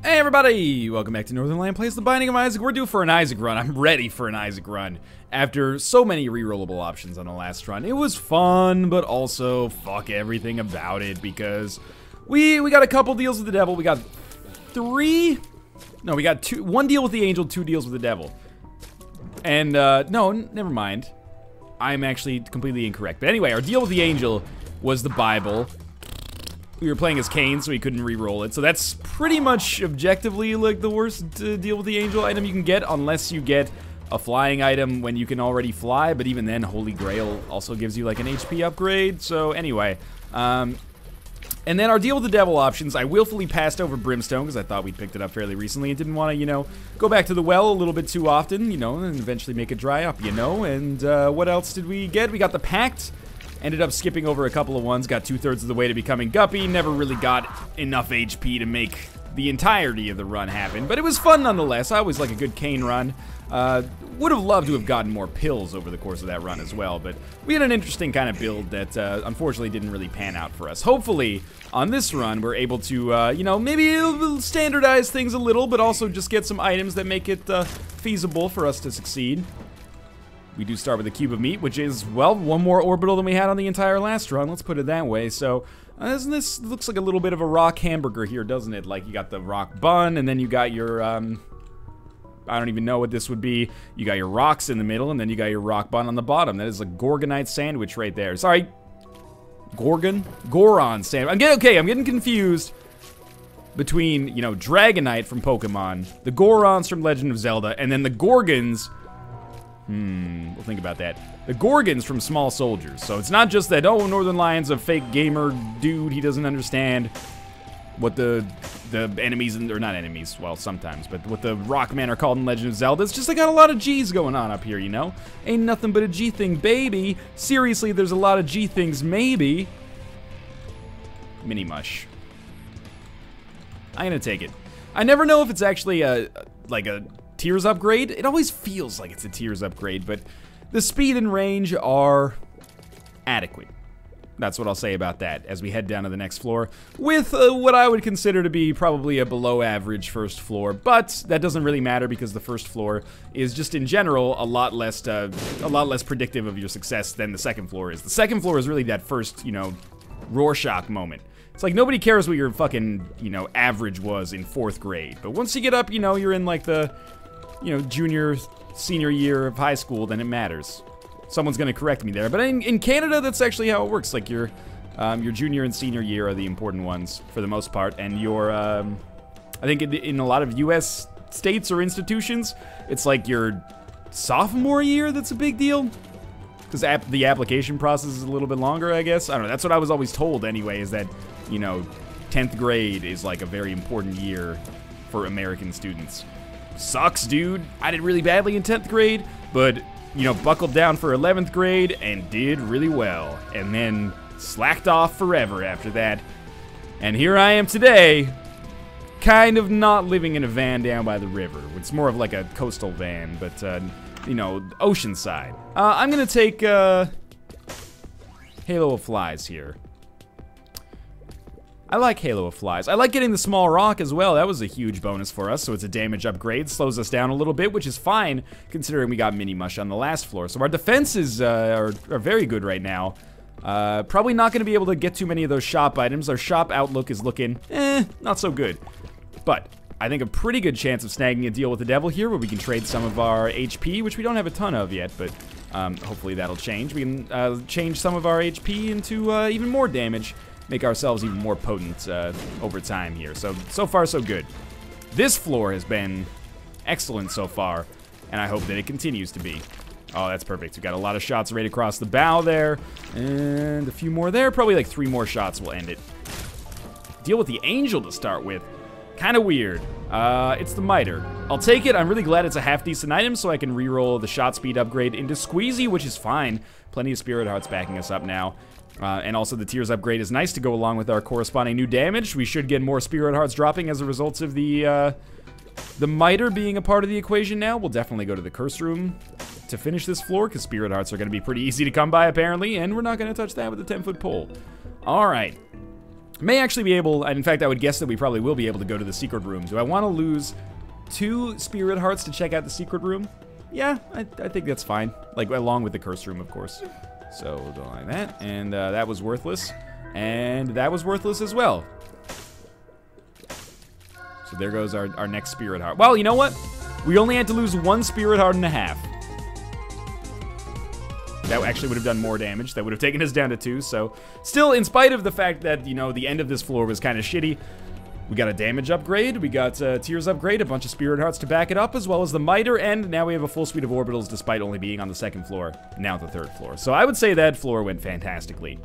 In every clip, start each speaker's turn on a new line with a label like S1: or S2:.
S1: Hey everybody! Welcome back to Northernlion Plays The Binding of Isaac. We're due for an Isaac run. I'm ready for an Isaac run. After so many rerollable options on the last run. It was fun, but also fuck everything about it because we got a couple deals with the devil. We got three? No, we got two. One deal with the angel, two deals with the devil. And, no, never mind. I'm actually completely incorrect. But anyway, our deal with the angel was the Bible. We were playing as Cain, so we couldn't re-roll it. So that's pretty much objectively like the worst deal with the angel item you can get, unless you get a flying item when you can already fly. But even then, Holy Grail also gives you like an HP upgrade. So anyway, and then our deal with the devil options, I willfully passed over Brimstone because I thought we'd picked it up fairly recently and didn't want to, you know, go back to the well a little bit too often, you know, and eventually make it dry up, you know. And what else did we get? We got the Pact. Ended up skipping over a couple of ones, got 2/3 of the way to becoming Guppy, never really got enough HP to make the entirety of the run happen, but it was fun nonetheless. I always like a good Cain run. Would have loved to have gotten more pills over the course of that run as well, but we had an interesting kind of build that unfortunately didn't really pan out for us. Hopefully, on this run, we're able to, you know, maybe standardize things a little, but also just get some items that make it feasible for us to succeed. We do start with a cube of meat, which is, well, one more orbital than we had on the entire last run. Let's put it that way. So, this looks like a little bit of a rock hamburger here, doesn't it? Like, you got the rock bun, and then you got your, I don't even know what this would be. You got your rocks in the middle, and then you got your rock bun on the bottom. That is a Gorgonite sandwich right there. Sorry. Goron sandwich. I'm getting confused between, you know, Dragonite from Pokemon, the Gorons from Legend of Zelda, and then the Gorgons. We'll think about that. The Gorgons from Small Soldiers. So it's not just that, oh, Northernlion's a fake gamer dude, he doesn't understand what the enemies, or not enemies, well, sometimes, but what the Rockmen are called in Legend of Zelda. It's just they got a lot of G's going on up here, you know? Ain't nothing but a G thing, baby. Seriously, there's a lot of G things, maybe. Mini Mush. I'm gonna take it. I never know if it's actually like a Tears upgrade. It always feels like it's a Tears upgrade, but the speed and range are adequate. That's what I'll say about that as we head down to the next floor with what I would consider to be probably a below average first floor, but that doesn't really matter because the first floor is just in general a lot less predictive of your success than the second floor is. The second floor is really that first, you know, Rorschach moment. It's like nobody cares what your fucking, you know, average was in 4th grade, but once you get up, you know, you're in like the, you know, junior, senior year of high school, then it matters. Someone's gonna correct me there, but in Canada, that's actually how it works. Like your junior and senior year are the important ones for the most part, and your, I think in a lot of U.S. states or institutions, it's like your sophomore year that's a big deal, because the application process is a little bit longer, I guess. I don't know. That's what I was always told anyway. Is that, you know, 10th grade is like a very important year for American students. Sucks, dude. I did really badly in 10th grade, but, you know, buckled down for 11th grade and did really well. And then slacked off forever after that. And here I am today, kind of not living in a van down by the river. It's more of like a coastal van, but, you know, oceanside. I'm gonna take, Halo of Flies here. I like Halo of Flies. I like getting the small rock as well. That was a huge bonus for us, so it's a damage upgrade. Slows us down a little bit, which is fine, considering we got Mini Mush on the last floor. So our defenses are very good right now. Probably not going to be able to get too many of those shop items. Our shop outlook is looking, not so good. But I think a pretty good chance of snagging a deal with the devil here, where we can trade some of our HP, which we don't have a ton of yet, but hopefully that'll change. We can change some of our HP into even more damage. Make ourselves even more potent over time here. So far, so good. This floor has been excellent so far, and I hope that it continues to be. Oh, that's perfect. We've got a lot of shots right across the bow there, and a few more there. Probably like 3 more shots will end it. Deal with the angel to start with. Kind of weird. It's the miter. I'll take it. I'm really glad it's a half-decent item, so I can reroll the shot speed upgrade into Squeezy, which is fine. Plenty of Spirit Hearts backing us up now. And also the Tears upgrade is nice to go along with our corresponding new damage. We should get more Spirit Hearts dropping as a result of the miter being a part of the equation now. We'll definitely go to the curse room to finish this floor, because Spirit Hearts are going to be pretty easy to come by, apparently, and we're not going to touch that with a 10-foot pole. All right. May actually be able, and in fact, I would guess that we probably will be able to go to the secret room. Do I want to lose 2 spirit hearts to check out the secret room? Yeah, I think that's fine. Like, along with the curse room, of course. So, we'll go like that. And that was worthless. And that was worthless as well. So there goes our next spirit heart. Well, you know what? We only had to lose 1 spirit heart and a half. That actually would have done more damage. That would have taken us down to 2. So, still, in spite of the fact that, you know, the end of this floor was kind of shitty, we got a damage upgrade, we got tears upgrade, a bunch of spirit hearts to back it up, as well as the miter, and now we have a full suite of orbitals despite only being on the 2nd floor, now the 3rd floor. So I would say that floor went fantastically.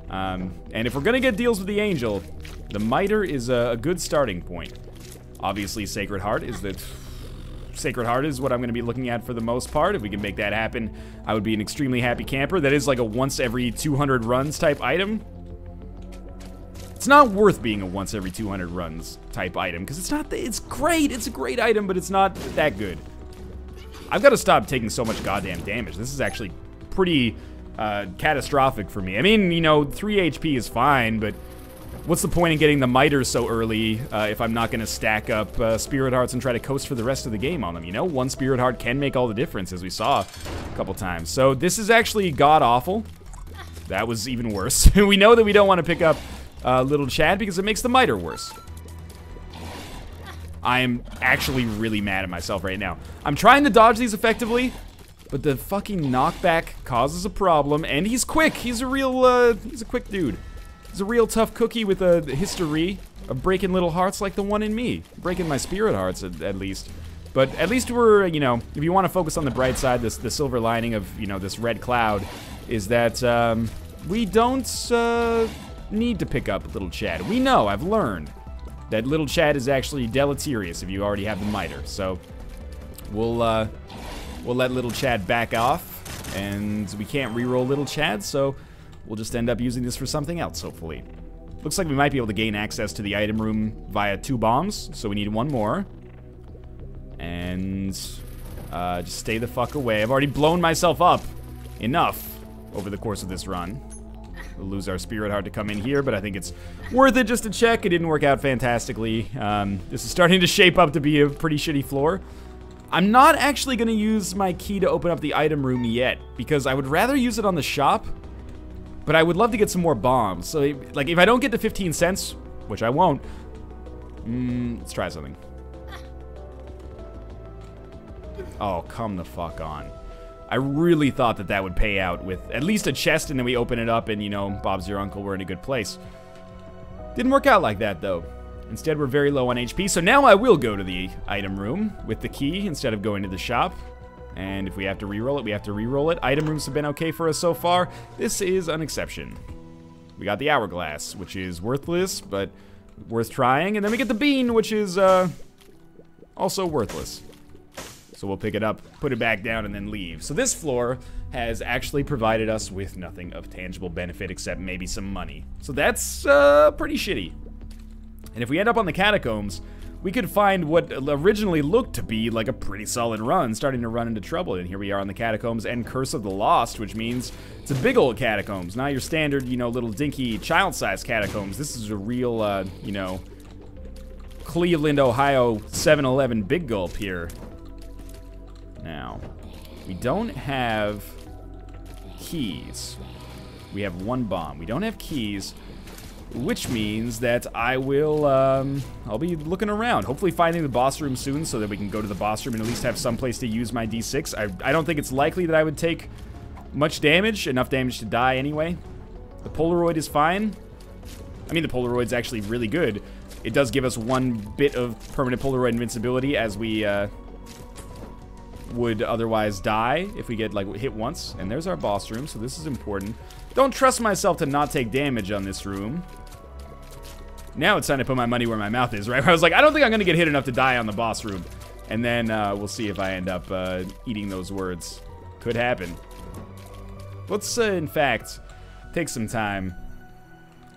S1: And if we're gonna get deals with the angel, the miter is a good starting point. Obviously, Sacred Heart is what I'm gonna be looking at for the most part. If we can make that happen, I would be an extremely happy camper. That is like a once every 200 runs type item. It's not worth being a once every 200 runs type item, because it's great, it's a great item, but it's not that good. I've got to stop taking so much goddamn damage. This is actually pretty catastrophic for me. I mean, you know, 3 HP is fine, but what's the point in getting the miter so early if I'm not going to stack up spirit hearts and try to coast for the rest of the game on them, you know? 1 spirit heart can make all the difference, as we saw a couple times. So this is actually god-awful. That was even worse. We know that we don't want to pick up Little Chad because it makes the miter worse. I am actually really mad at myself right now. I'm trying to dodge these effectively, but the fucking knockback causes a problem, and he's quick. He's a quick dude. He's a real tough cookie with a history of breaking little hearts like the one in me. Breaking my spirit hearts, at least. But at least we're, you know, if you want to focus on the bright side, the silver lining of, you know, this red cloud is that we don't need to pick up Little Chad. We know, I've learned, that Little Chad is actually deleterious if you already have the miter. So we'll let Little Chad back off, and we can't reroll Little Chad, so we'll just end up using this for something else, hopefully. Looks like we might be able to gain access to the item room via 2 bombs, so we need 1 more. And just stay the fuck away. I've already blown myself up enough over the course of this run. We'll lose our spirit heart to come in here, but I think it's worth it just to check. It didn't work out fantastically. This is starting to shape up to be a pretty shitty floor. I'm not actually going to use my key to open up the item room yet, because I would rather use it on the shop, but I would love to get some more bombs. So, like, if I don't get to 15 cents, which I won't, let's try something. Oh, come the fuck on. I really thought that that would pay out with at least a chest, and then we open it up and, you know, Bob's your uncle, we're in a good place. Didn't work out like that, though. Instead, we're very low on HP, so now I will go to the item room with the key instead of going to the shop. And if we have to reroll it, we have to reroll it. Item rooms have been okay for us so far. This is an exception. We got the hourglass, which is worthless, but worth trying. And then we get the bean, which is also worthless. So we'll pick it up, put it back down, and then leave. So this floor has actually provided us with nothing of tangible benefit except maybe some money. So that's pretty shitty. And if we end up on the Catacombs, we could find what originally looked to be like a pretty solid run, starting to run into trouble. And here we are on the Catacombs and Curse of the Lost, which means it's a big old Catacombs. Not your standard, you know, little dinky child-sized Catacombs. This is a real, you know, Cleveland, Ohio 7-Eleven big gulp here. Now, we don't have keys. We have 1 bomb. We don't have keys, which means that I will, I'll be looking around, hopefully finding the boss room soon so that we can go to the boss room and at least have some place to use my D6. I don't think it's likely that I would take much damage, enough damage to die anyway. The Polaroid is fine. I mean, the Polaroid's actually really good. It does give us 1 bit of permanent Polaroid invincibility as we, would otherwise die if we get, like, hit once. And there's our boss room, so this is important. Don't trust myself to not take damage on this room. Now it's time to put my money where my mouth is, right? I was like, I don't think I'm gonna get hit enough to die on the boss room. And then we'll see if I end up eating those words. Could happen. Let's, in fact, take some time,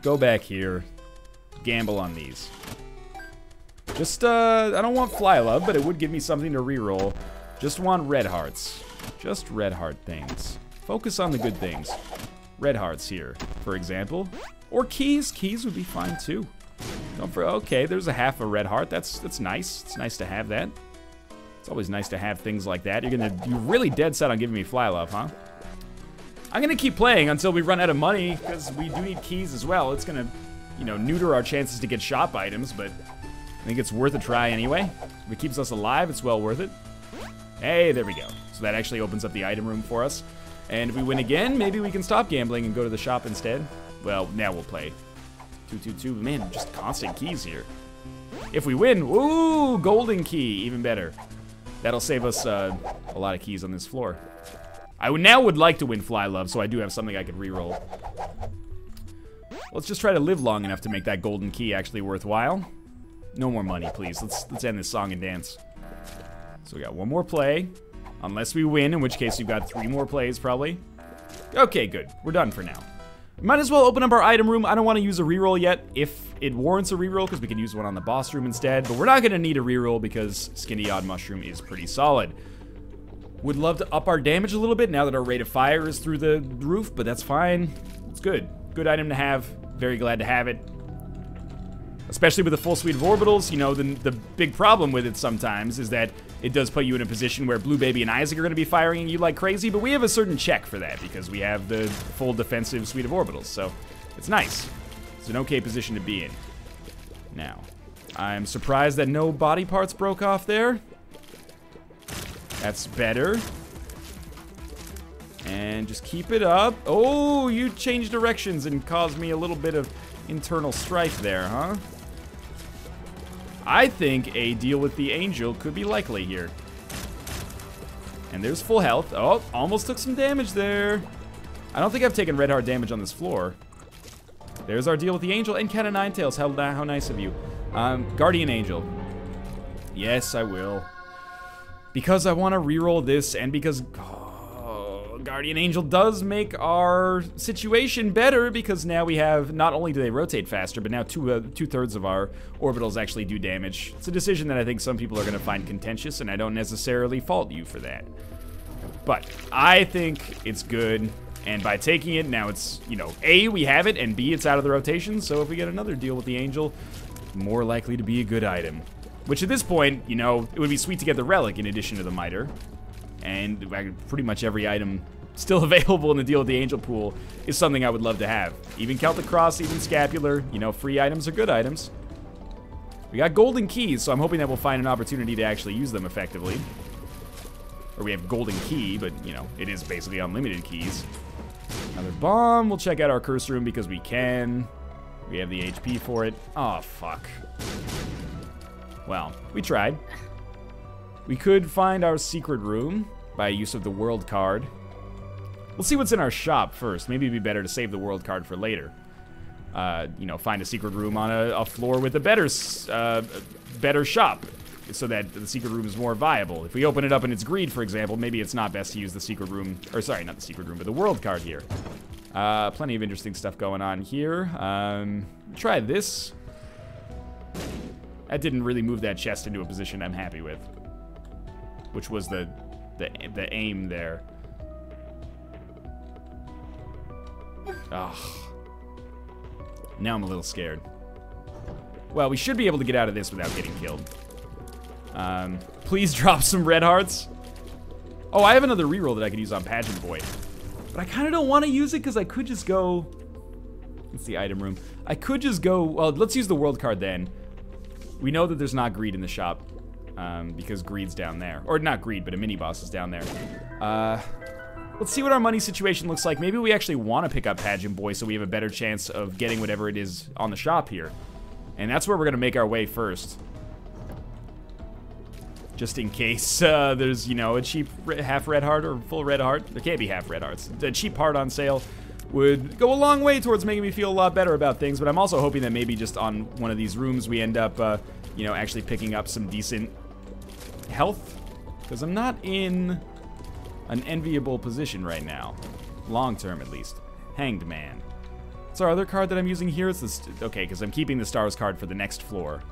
S1: go back here, gamble on these. Just, I don't want Fly Love, but it would give me something to reroll. Just want red hearts. Just red heart things. Focus on the good things. Red hearts here, for example. Or keys. Keys would be fine too. Okay, there's a half a red heart. That's nice. It's nice to have that. It's always nice to have things like that. You're really dead set on giving me fly love, huh? I'm gonna keep playing until we run out of money, because we do need keys as well. It's gonna, you know, neuter our chances to get shop items, but I think it's worth a try anyway. If it keeps us alive, it's well worth it. Hey, there we go. So that actually opens up the item room for us. And if we win again, maybe we can stop gambling and go to the shop instead. Well, now we'll play. 222, man, just constant keys here. If we win, ooh, golden key, even better. That'll save us a lot of keys on this floor. I now would like to win fly love, so I do have something I could reroll. Let's just try to live long enough to make that golden key actually worthwhile. No more money, please. Let's end this song and dance. So we got one more play, unless we win, in which case we've got 3 more plays probably. Okay, good. We're done for now. Might as well open up our item room. I don't want to use a reroll yet if it warrants a reroll, because we can use one on the boss room instead. But we're not going to need a reroll because Skinny Odd Mushroom is pretty solid. Would love to up our damage a little bit now that our rate of fire is through the roof, but that's fine. It's good. Good item to have. Very glad to have it. Especially with a full suite of orbitals. You know, the big problem with it sometimes is that it does put you in a position where Blue Baby and Isaac are going to be firing at you like crazy, but we have a certain check for that because we have the full defensive suite of orbitals, so it's nice. It's an okay position to be in. Now, I'm surprised that no body parts broke off there. That's better. And just keep it up. Oh, you changed directions and caused me a little bit of internal strife there, huh? I think a deal with the angel could be likely here. And there's full health. Oh, almost took some damage there. I don't think I've taken red heart damage on this floor. There's our deal with the angel and Cat of Nine Tails. How nice of you. Guardian Angel. Yes, I will. Because I want to reroll this and because Guardian Angel does make our situation better because now we have, not only do they rotate faster, but now two-thirds of our orbitals actually do damage. It's a decision that I think some people are going to find contentious, and I don't necessarily fault you for that. But I think it's good, and by taking it, now it's, you know, A, we have it, and B, it's out of the rotation, so if we get another deal with the Angel, more likely to be a good item. Which at this point, you know, it would be sweet to get the Relic in addition to the Miter. And pretty much every item still available in the deal with the Angel pool is something I would love to have. Even Celtic Cross, even Scapular, you know, free items are good items. We got golden keys, so I'm hoping that we'll find an opportunity to actually use them effectively. Or we have golden key, but, you know, it is basically unlimited keys. Another bomb. We'll check out our curse room because we can. We have the HP for it. Oh, fuck. Well, we tried. We could find our secret room by use of the world card. We'll see what's in our shop first. Maybe it'd be better to save the world card for later. You know, find a secret room on a floor with a better shop, so that the secret room is more viable. If we open it up and it's greed, for example, maybe it's not best to use the secret room, or sorry, not the secret room, but the world card here. Plenty of interesting stuff going on here. Try this. That didn't really move that chest into a position I'm happy with, which was the aim there. Ugh. Now I'm a little scared. Well, we should be able to get out of this without getting killed. Please drop some red hearts. Oh, I have another reroll that I could use on Pageant Boy. But I kind of don't want to use it because I could just go... It's the item room. I could just go... Well, let's use the world card then. We know that there's not greed in the shop. Because greed's down there. Or not greed, but a mini-boss is down there. Let's see what our money situation looks like. Maybe we actually want to pick up Pageant Boy so we have a better chance of getting whatever it is on the shop here. And that's where we're going to make our way first. Just in case there's, you know, a cheap half red heart or full red heart. There can't be half red hearts. A cheap heart on sale would go a long way towards making me feel a lot better about things. But I'm also hoping that maybe just on one of these rooms we end up, you know, actually picking up some decent health. Because I'm not in an enviable position right now. Long term, at least. Hanged Man. What's our other card that I'm using here? It's this. Okay, because I'm keeping the stars card for the next floor.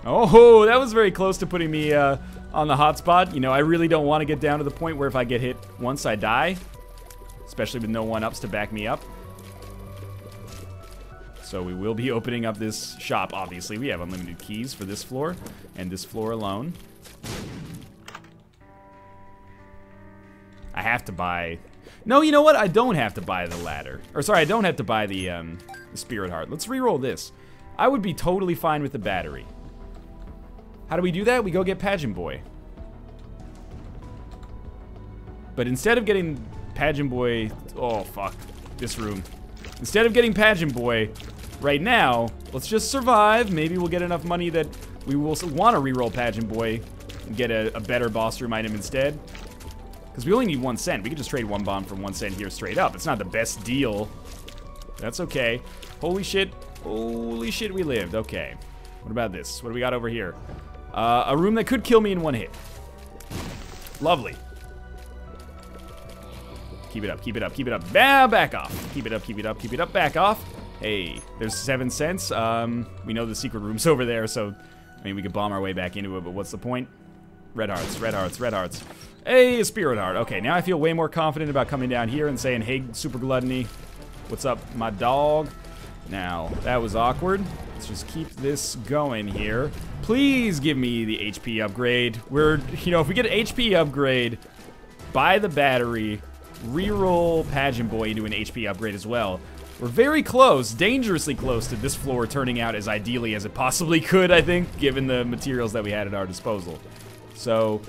S1: Oh, that was very close to putting me on the hot spot. You know, I really don't want to get down to the point where if I get hit once, I die. Especially with no one-ups to back me up. So we will be opening up this shop, obviously. We have unlimited keys for this floor and this floor alone. I have to buy... No, you know what? I don't have to buy the ladder. Or sorry, I don't have to buy the Spirit Heart. Let's re-roll this. I would be totally fine with the battery. How do we do that? We go get Pageant Boy. But instead of getting Pageant Boy... Oh, fuck. This room. Instead of getting Pageant Boy right now, let's just survive. Maybe we'll get enough money that we will want to re-roll Pageant Boy and get a better boss room item instead. Because we only need 1 cent. We could just trade 1 bomb for 1 cent here straight up. It's not the best deal. That's okay. Holy shit. Holy shit, we lived. Okay. What about this? What do we got over here? A room that could kill me in 1 hit. Lovely. Keep it up, keep it up, keep it up. Back off. Keep it up, keep it up, keep it up. Back off. Hey, there's 7 cents. We know the secret room's over there, so... I mean, we could bomb our way back into it, but what's the point? Red hearts, red hearts, red hearts. Hey, a Spirit Heart. Okay, now I feel way more confident about coming down here and saying, hey, Super Gluttony, what's up, my dog? Now, that was awkward. Let's just keep this going here. Please give me the HP upgrade. You know, if we get an HP upgrade, buy the battery, reroll Pageant Boy into an HP upgrade as well. We're very close, dangerously close to this floor turning out as ideally as it possibly could, I think, given the materials that we had at our disposal. So...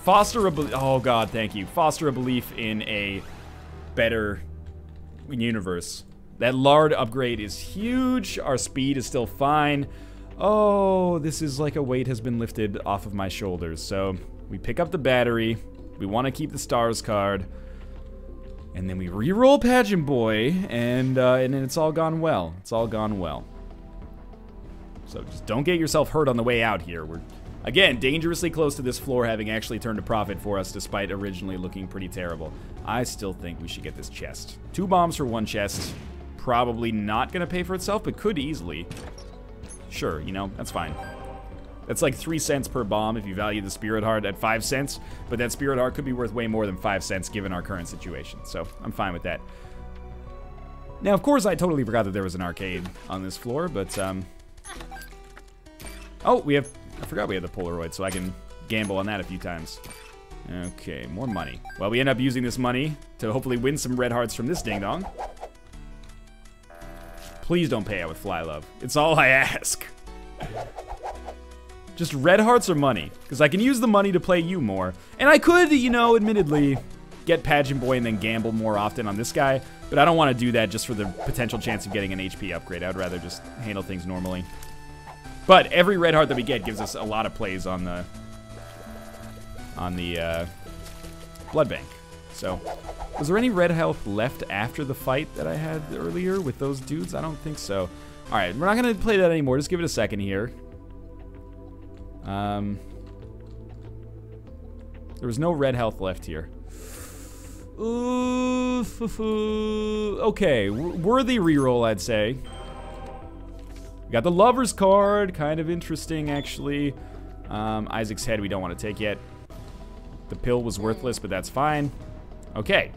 S1: foster a belief. Oh god, thank you. Foster a belief in a better universe. That lard upgrade is huge. Our speed is still fine. Oh, this is like a weight has been lifted off of my shoulders. So we pick up the battery. We want to keep the stars card. And then we re-roll Pageant Boy, and then it's all gone well. It's all gone well. So just don't get yourself hurt on the way out here. We're again, dangerously close to this floor having actually turned a profit for us despite originally looking pretty terrible. I still think we should get this chest. 2 bombs for 1 chest. Probably not going to pay for itself, but could easily. Sure, you know, that's fine. That's like 3 cents per bomb if you value the Spirit Heart at 5 cents, but that Spirit Heart could be worth way more than 5 cents given our current situation, so I'm fine with that. Now, of course, I totally forgot that there was an arcade on this floor, but, oh, I forgot we had the Polaroid, so I can gamble on that a few times. Okay, more money. Well, we end up using this money to hopefully win some red hearts from this ding-dong. Please don't pay out with Fly Love. It's all I ask. Just red hearts or money, because I can use the money to play you more. And I could, you know, admittedly, get Pageant Boy and then gamble more often on this guy, but I don't want to do that just for the potential chance of getting an HP upgrade. I would rather just handle things normally. But every red heart that we get gives us a lot of plays on the blood bank. So, was there any red health left after the fight that I had earlier with those dudes? I don't think so. All right, we're not gonna play that anymore. Just give it a second here. There was no red health left here. Okay, worthy reroll, I'd say. We got the Lover's card, kind of interesting, actually. Isaac's head we don't want to take yet. The pill was worthless, but that's fine. Okay,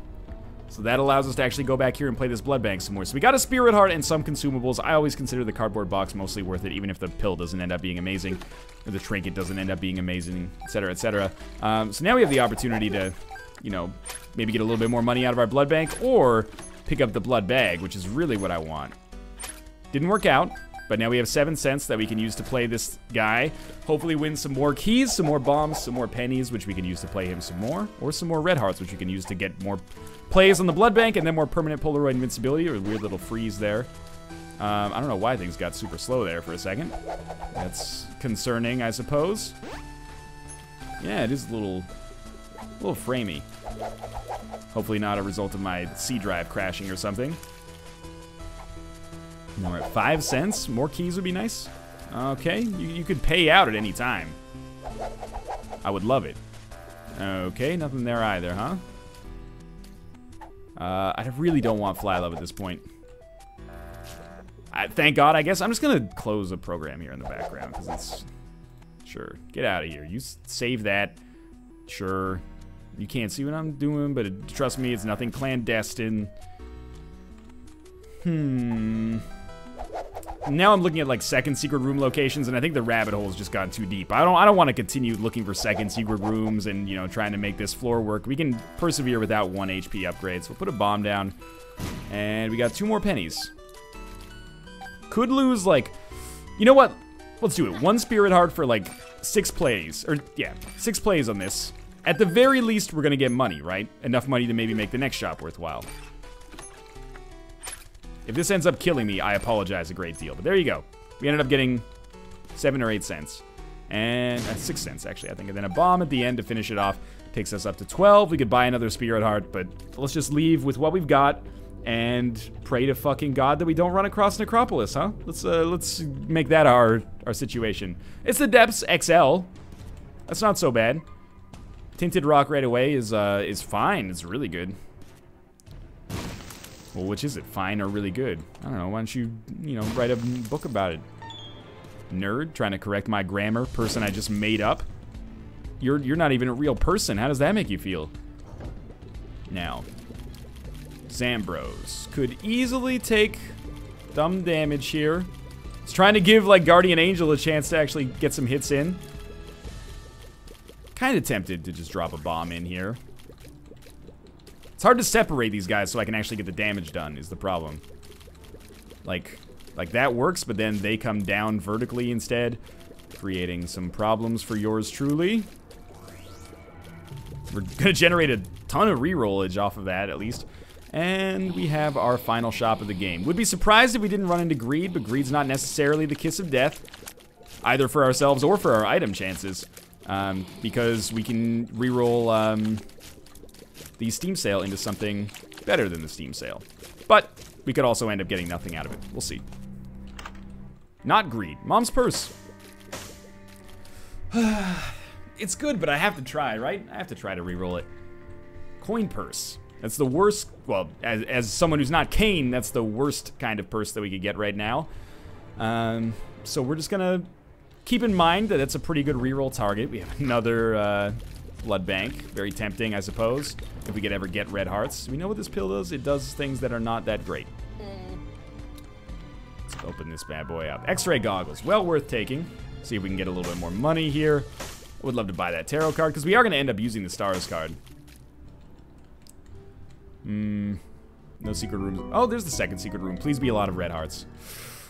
S1: so that allows us to actually go back here and play this blood bank some more. So we got a Spirit Heart and some consumables. I always consider the cardboard box mostly worth it, even if the pill doesn't end up being amazing, or the trinket doesn't end up being amazing, etc., etc. So now we have the opportunity to, you know, maybe get a little bit more money out of our blood bank, or pick up the blood bag, which is really what I want. Didn't work out. But now we have 7 cents that we can use to play this guy. Hopefully win some more keys, some more bombs, some more pennies, which we can use to play him some more. Or some more red hearts, which we can use to get more plays on the blood bank, and then more permanent Polaroid invincibility, or a weird little freeze there. I don't know why things got super slow there for a second. That's concerning, I suppose. Yeah, it is a little framey. Hopefully not a result of my C drive crashing or something. Now we're at 5 cents. More keys would be nice. Okay, you could pay out at any time. I would love it. Okay, nothing there either, huh? I really don't want Fly Love at this point. Thank God, I guess. I'm just gonna close a program here in the background, because it's... Sure, get out of here. You save that. Sure. You can't see what I'm doing, but trust me, it's nothing clandestine. now I'm looking at like second secret room locations, and I think the rabbit hole's just gone too deep. I don't want to continue looking for second secret rooms and, you know, trying to make this floor work. We can persevere without 1 HP upgrade. So we'll put a bomb down, and we got 2 more pennies. Could lose like, you know what? Let's do it. 1 spirit heart for like 6 plays, or yeah, 6 plays on this. At the very least, we're gonna get money, right? Enough money to maybe make the next shop worthwhile. If this ends up killing me, I apologize a great deal. But there you go. We ended up getting 7 or 8 cents. And 6 cents, actually, I think. And then a bomb at the end to finish it off. Takes us up to 12. We could buy another spirit heart, but let's just leave with what we've got and pray to fucking God that we don't run across Necropolis, huh? Let's make that our situation. It's the Depths XL. That's not so bad. Tinted rock right away is fine. It's really good. Well, which is it? Fine or really good? I don't know. Why don't you know, write a book about it? Nerd, trying to correct my grammar. Person I just made up. You're not even a real person. How does that make you feel? Now, Zambros could easily take dumb damage here. It's trying to give like Guardian Angel a chance to actually get some hits in. Kind of tempted to just drop a bomb in here. It's hard to separate these guys so I can actually get the damage done, is the problem. Like that works, but then they come down vertically instead, creating some problems for yours truly. We're gonna generate a ton of rerollage off of that, at least. And we have our final shop of the game. Would be surprised if we didn't run into greed, but greed's not necessarily the kiss of death, either for ourselves or for our item chances, because we can reroll the Steam sale into something better than the Steam sale. But we could also end up getting nothing out of it. We'll see. Not greed. Mom's purse. It's good, but I have to try, right? I have to try to reroll it. Coin purse. That's the worst. Well, as someone who's not Kane, that's the worst kind of purse that we could get right now. So we're just gonna keep in mind that it's a pretty good reroll target. We have another blood bank. Very tempting, I suppose, if we could ever get red hearts. We know what this pill does. It does things that are not that great. Let's open this bad boy up. X-ray goggles. Well worth taking. See if we can get a little bit more money here. I would love to buy that tarot card, because we are going to end up using the stars card. No secret rooms. Oh, there's the second secret room. Please be a lot of red hearts.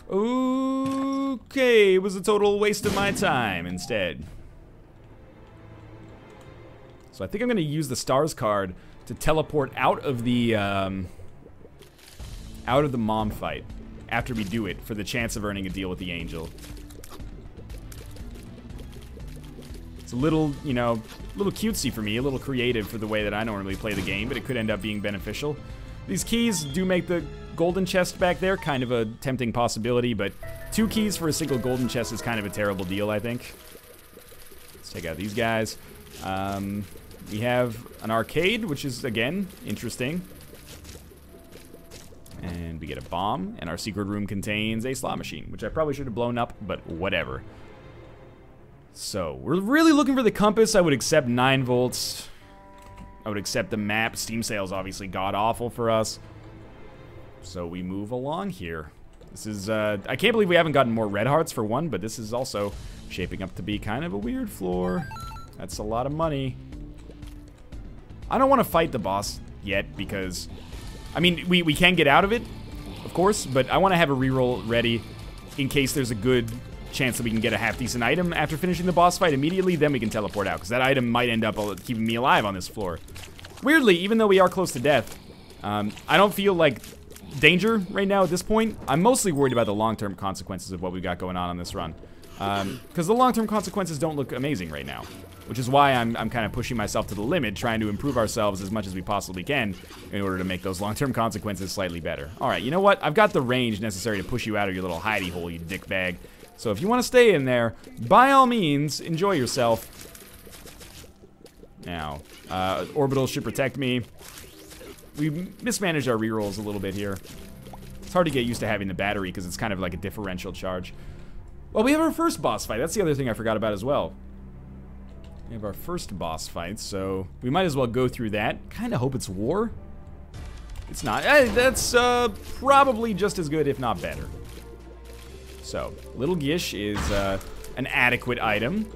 S1: Okay, it was a total waste of my time instead. So I think I'm going to use the stars card to teleport out of the mom fight after we do it for the chance of earning a deal with the angel. It's a little, you know, a little cutesy for me, a little creative for the way that I normally play the game, but it could end up being beneficial. These keys do make the golden chest back there kind of a tempting possibility, but 2 keys for a single golden chest is kind of a terrible deal, I think. Let's check out these guys. We have an arcade, which is, again, interesting. And we get a bomb, and our secret room contains a slot machine, which I probably should have blown up, but whatever. So, we're really looking for the compass. I would accept 9 volts. I would accept the map. Steam sale's obviously god-awful for us. So we move along here. This is, I can't believe we haven't gotten more red hearts for one, but this is also shaping up to be kind of a weird floor. That's a lot of money. I don't want to fight the boss yet because, I mean, we can get out of it, of course, but I want to have a reroll ready in case there's a good chance that we can get a half-decent item after finishing the boss fight immediately. Then we can teleport out, because that item might end up keeping me alive on this floor. Weirdly, even though we are close to death, I don't feel like danger right now at this point. I'm mostly worried about the long-term consequences of what we've got going on this run, because the long-term consequences don't look amazing right now, which is why I'm kind of pushing myself to the limit, trying to improve ourselves as much as we possibly can in order to make those long-term consequences slightly better. All right, you know what? I've got the range necessary to push you out of your little hidey hole, you dickbag. So if you want to stay in there, by all means, enjoy yourself. Now, orbital should protect me. We mismanaged our rerolls a little bit here. It's hard to get used to having the battery because it's kind of like a differential charge. Well, we have our first boss fight. That's the other thing I forgot about as well. We have our first boss fight, so we might as well go through that. Kind of hope it's war. It's not. That's probably just as good, if not better. So, Little Gish is an adequate item.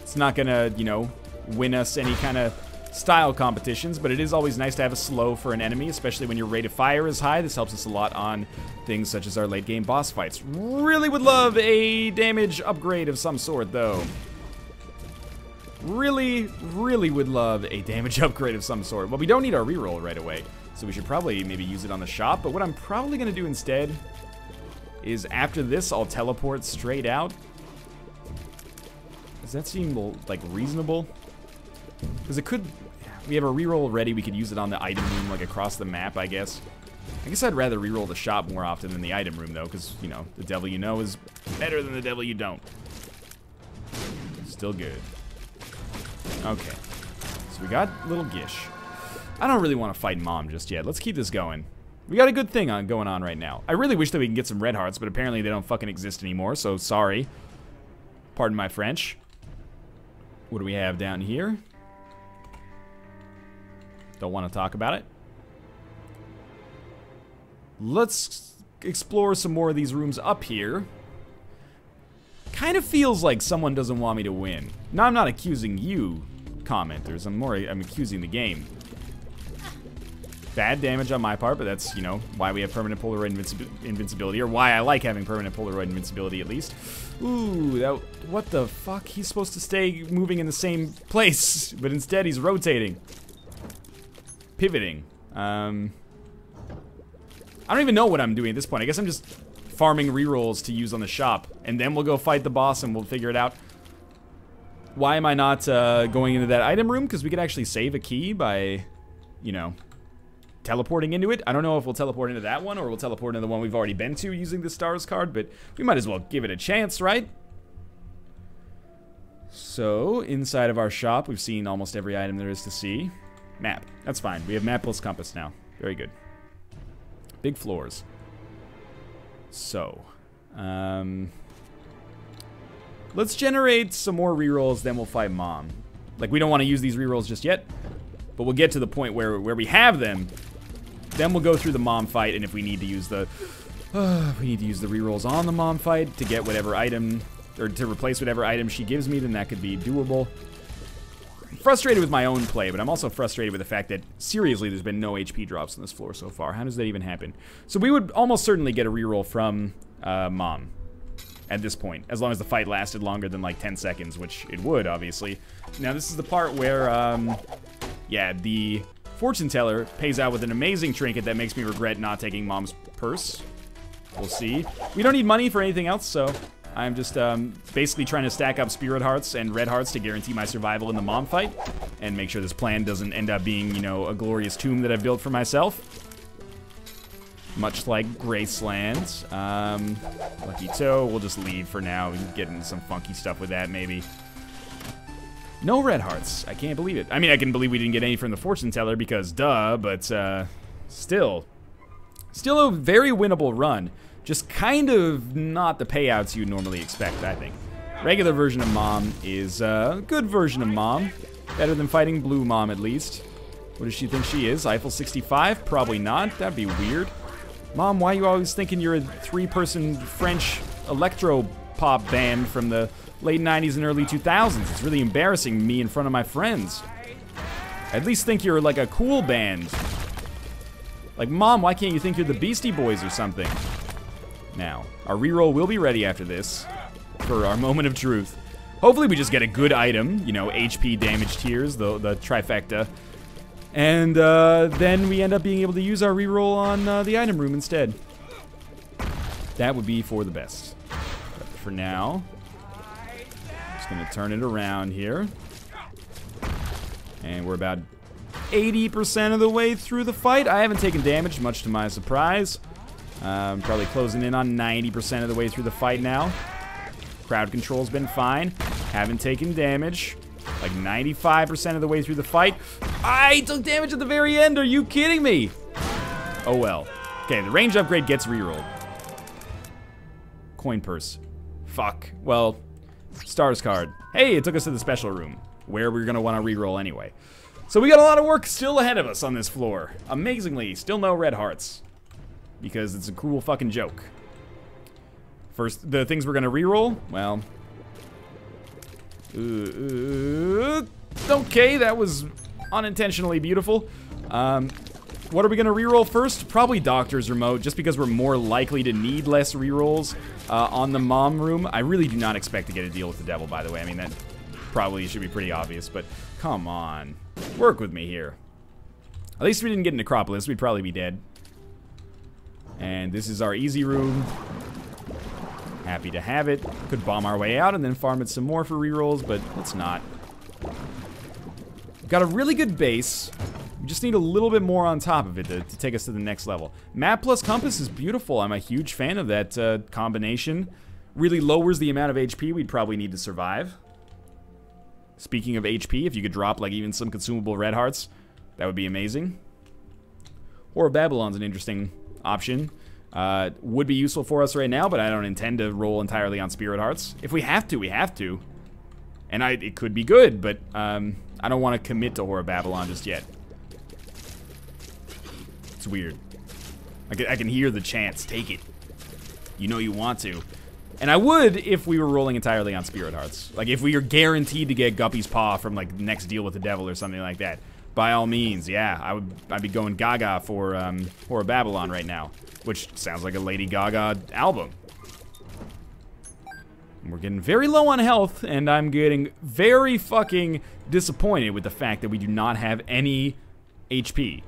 S1: It's not gonna, you know, win us any kind of style competitions, but it is always nice to have a slow for an enemy, especially when your rate of fire is high. This helps us a lot on things such as our late game boss fights. Really would love a damage upgrade of some sort, though. Really would love a damage upgrade of some sort. Well, we don't need our reroll right away, so we should probably maybe use it on the shop, but what I'm probably gonna do instead is after this, I'll teleport straight out. Does that seem, like, reasonable? Because it could... We have a reroll ready. We could use it on the item room, like, across the map, I guess. I guess I'd rather reroll the shop more often than the item room, though, because, you know, the devil you know is better than the devil you don't. Still good. Okay. So we got Little Gish. I don't really want to fight Mom just yet. Let's keep this going. We got a good thing going on right now. I really wish that we can get some red hearts, but apparently they don't fucking exist anymore, so sorry. Pardon my French. What do we have down here? Don't want to talk about it. Let's explore some more of these rooms up here. Kind of feels like someone doesn't want me to win. Now, I'm not accusing you, commenters. I'm accusing the game. Bad damage on my part, but that's, you know, why we have permanent Polaroid invincibility, or why I like having permanent Polaroid invincibility, at least. Ooh, what the fuck? He's supposed to stay moving in the same place, but instead he's rotating. Pivoting. I don't even know what I'm doing at this point. I guess I'm just farming rerolls to use on the shop, and then we'll go fight the boss and we'll figure it out. Why am I not going into that item room? Because we could actually save a key by, you know, teleporting into it. I don't know if we'll teleport into that one or we'll teleport into the one we've already been to using the stars card, but we might as well give it a chance, right? So, inside of our shop, we've seen almost every item there is to see. Map. That's fine. We have map plus compass now. Very good. Big floors. So, let's generate some more rerolls, then we'll fight Mom. Like, we don't want to use these rerolls just yet, but we'll get to the point where we have them. Then we'll go through the Mom fight, and if we need to use the rerolls on the Mom fight to get whatever item, or to replace whatever item she gives me, then that could be doable. I'm frustrated with my own play, but I'm also frustrated with the fact that, seriously, there's been no HP drops on this floor so far. How does that even happen? So we would almost certainly get a reroll from Mom at this point, as long as the fight lasted longer than, like, 10 seconds, which it would, obviously. Now, this is the part where, yeah, the fortune teller pays out with an amazing trinket that makes me regret not taking Mom's purse. We'll see. We don't need money for anything else, so I'm just basically trying to stack up spirit hearts and red hearts to guarantee my survival in the Mom fight and make sure this plan doesn't end up being, you know, a glorious tomb that I've built for myself. Much like Graceland. Lucky Toe, we'll just leave for now. We can get into some funky stuff with that, maybe. No red hearts. I can't believe it. I mean, I can believe we didn't get any from the fortune teller because duh, but still a very winnable run. Just kind of not the payouts you normally expect, I think. Regular version of Mom is a good version of Mom. Better than fighting Blue Mom, at least. What does she think she is? Eiffel 65? Probably not. That'd be weird. Mom, why are you always thinking you're a 3-person French electro-pop band from the late 90s and early 2000s? It's really embarrassing me in front of my friends. I at least think you're like a cool band. Like, Mom, why can't you think you're the Beastie Boys or something? Now, our reroll will be ready after this for our moment of truth. Hopefully we just get a good item, you know, HP damage tiers, the trifecta. And then we end up being able to use our reroll on the item room instead. That would be for the best. But for now, I'm just going to turn it around here. And we're about 80% of the way through the fight. I haven't taken damage, much to my surprise. I'm probably closing in on 90% of the way through the fight now. Crowd control's been fine. Haven't taken damage. Like 95% of the way through the fight. I took damage at the very end. Are you kidding me? Oh well. Okay, the range upgrade gets rerolled. Coin purse. Fuck. Well, stars card. Hey, it took us to the special room, where we're gonna want to reroll anyway. So we got a lot of work still ahead of us on this floor. Amazingly, still no red hearts. Because it's a cruel fucking joke. First, the things we're gonna reroll, well... okay, that was unintentionally beautiful. What are we gonna reroll first? Probably Doctor's Remote, just because we're more likely to need less rerolls on the mom room. I really do not expect to get a deal with the devil, by the way. I mean, that probably should be pretty obvious, but come on. Work with me here. At least if we didn't get an Necropolis, we'd probably be dead. And this is our easy room. Happy to have it. Could bomb our way out and then farm it some more for rerolls, but let's not. We've got a really good base. We just need a little bit more on top of it to take us to the next level. Map plus compass is beautiful. I'm a huge fan of that combination. Really lowers the amount of HP we'd probably need to survive. Speaking of HP, if you could drop like even some consumable red hearts, that would be amazing. Or Babylon's an interesting option. Would be useful for us right now, but I don't intend to roll entirely on Spirit Hearts. If we have to, we have to. And it could be good, but I don't want to commit to Horror Babylon just yet. It's weird. I can hear the chants. Take it. You know you want to. And I would if we were rolling entirely on Spirit Hearts. Like if we are guaranteed to get Guppy's Paw from like next deal with the devil or something like that. By all means, yeah, I'd be going gaga for Horror Babylon right now. Which sounds like a Lady Gaga album. And we're getting very low on health, and I'm getting very fucking disappointed with the fact that we do not have any HP.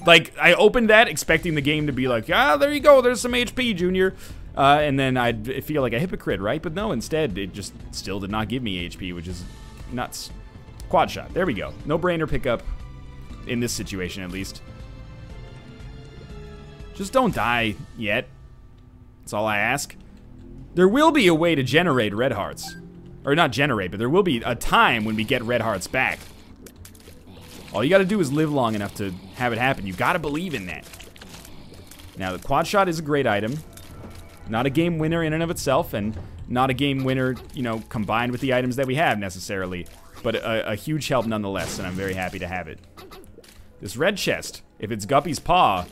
S1: Like, I opened that expecting the game to be like, ah, there you go, there's some HP, Junior. And then I'd feel like a hypocrite, right? But no, instead, it just still did not give me HP, which is nuts. Quad shot, there we go. No-brainer pickup, in this situation at least. Just don't die yet. That's all I ask. There will be a way to generate red hearts. Or not generate, but there will be a time when we get red hearts back. All you gotta do is live long enough to have it happen. You gotta believe in that. Now, the quad shot is a great item. Not a game winner in and of itself, and not a game winner, you know, combined with the items that we have necessarily. But a huge help nonetheless, and I'm very happy to have it. This red chest, if it's Guppy's Paw,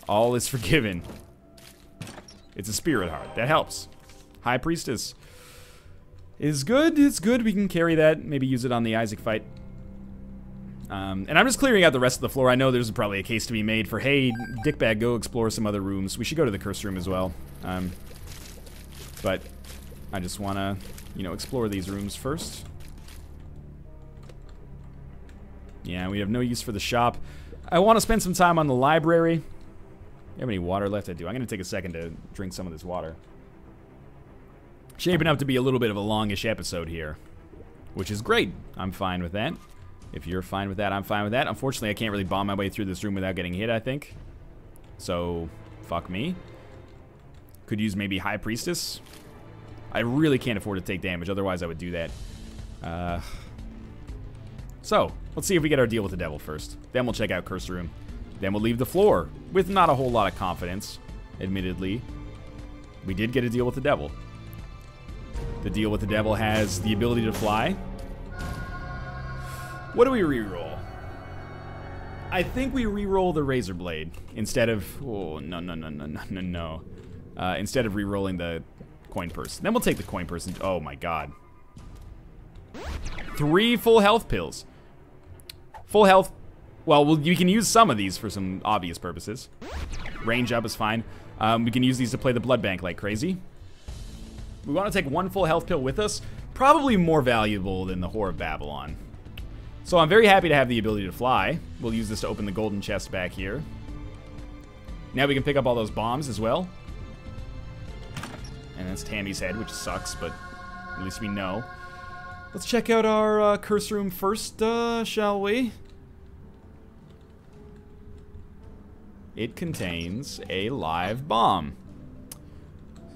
S1: all is forgiven. It's a Spirit Heart. That helps. High Priestess is good. It's good. We can carry that. Maybe use it on the Isaac fight. And I'm just clearing out the rest of the floor. I know there's probably a case to be made for, hey, Dickbag, go explore some other rooms. We should go to the Curse Room as well. But I just want to, you know, explore these rooms first. Yeah, we have no use for the shop. I want to spend some time on the library. You have any water left? I do. I'm going to take a second to drink some of this water. Shaping up to be a little bit of a longish episode here, which is great. I'm fine with that. If you're fine with that, I'm fine with that. Unfortunately, I can't really bomb my way through this room without getting hit, I think. So, fuck me. Could use maybe High Priestess. I really can't afford to take damage, otherwise I would do that. So, let's see if we get our deal with the devil first. Then we'll check out Curse Room. Then we'll leave the floor with not a whole lot of confidence, admittedly. We did get a deal with the devil. The deal with the devil has the ability to fly. What do we reroll? I think we reroll the Razor Blade instead of... Oh, no. Instead of rerolling the coin purse. Then we'll take the coin purse and... Oh, my God. 3 full health pills. Full health... Well, you can use some of these for some obvious purposes. Range up is fine. We can use these to play the blood bank like crazy. We want to take 1 full health pill with us. Probably more valuable than the Whore of Babylon. So I'm very happy to have the ability to fly. We'll use this to open the golden chest back here. Now we can pick up all those bombs as well. And that's Tammy's head, which sucks, but at least we know. Let's check out our Curse Room first, shall we? It contains a live bomb.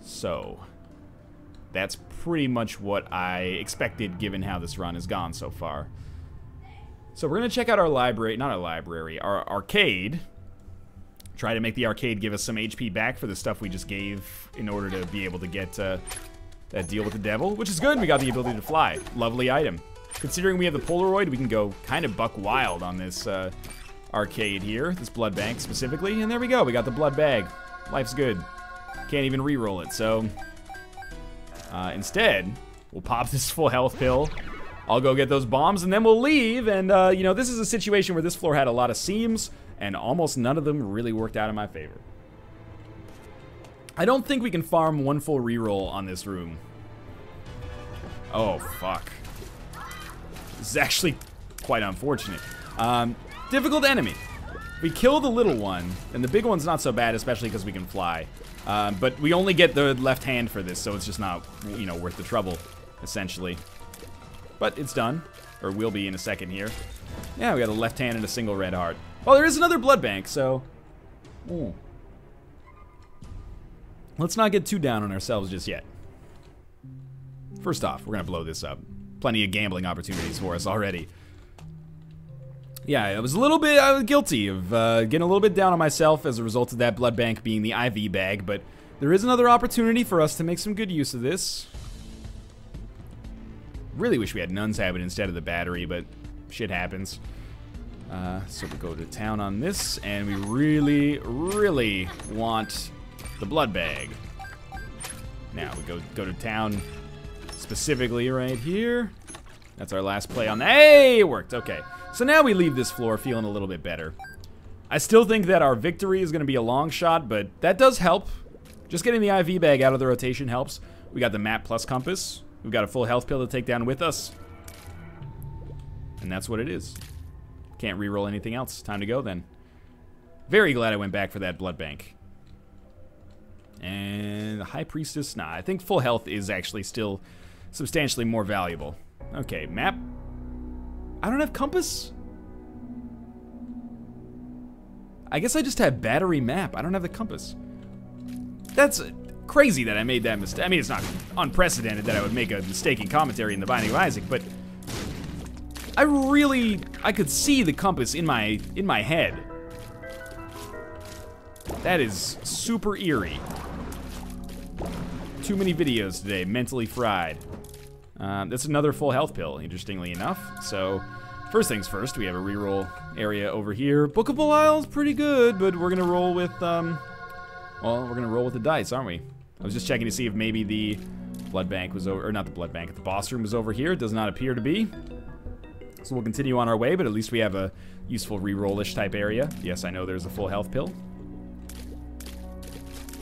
S1: So, that's pretty much what I expected given how this run has gone so far. So we're going to check out our library, not our library, our arcade. Try to make the arcade give us some HP back for the stuff we just gave in order to be able to get that deal with the devil, which is good. We got the ability to fly. Lovely item. Considering we have the Polaroid, we can go kind of buck wild on this arcade here, this blood bank specifically, and there we go. We got the blood bag. Life's good. Can't even re-roll it, so instead, we'll pop this full health pill. I'll go get those bombs, and then we'll leave, and you know, this is a situation where this floor had a lot of seams, and almost none of them really worked out in my favor. I don't think we can farm one full re-roll on this room. Oh, fuck. This is actually quite unfortunate. Difficult enemy. If we kill the little one, and the big one's not so bad, especially because we can fly. But we only get the left hand for this, so it's just not, you know, worth the trouble, essentially. But it's done, or will be in a second here. Yeah, we got a left hand and a single red heart. Oh, there is another blood bank, so... Ooh. Let's not get too down on ourselves just yet. First off, we're gonna blow this up. Plenty of gambling opportunities for us already. Yeah, I was guilty of getting a little bit down on myself as a result of that blood bank being the IV bag, but there is another opportunity for us to make some good use of this. Really wish we had Nun's Habit instead of the battery, but shit happens. So we go to town on this, and we really, really want the blood bag. Now we go to town specifically right here. That's our last play on that. Hey, it worked. Okay. So now we leave this floor feeling a little bit better. I still think that our victory is going to be a long shot, but that does help. Just getting the IV bag out of the rotation helps. We got the map plus compass. We've got a full health pill to take down with us. And that's what it is. Can't re-roll anything else. Time to go then. Very glad I went back for that blood bank. And the High Priestess, nah, I think full health is actually still substantially more valuable. Okay, map. I don't have compass? I guess I just have battery map. I don't have the compass. That's crazy that I made that mistake. I mean, it's not unprecedented that I would make a mistake in commentary in The Binding of Isaac, but I could see the compass in my head. That is super eerie. Too many videos today, mentally fried. That's another full health pill, interestingly enough. So, first things first, we have a reroll area over here. Book of Belial's pretty good, but we're gonna roll with, well, we're gonna roll with the dice, aren't we? I was just checking to see if maybe the blood bank was over, or not the blood bank, the boss room was over here. It does not appear to be. So we'll continue on our way, but at least we have a useful reroll-ish type area. Yes, I know there's a full health pill.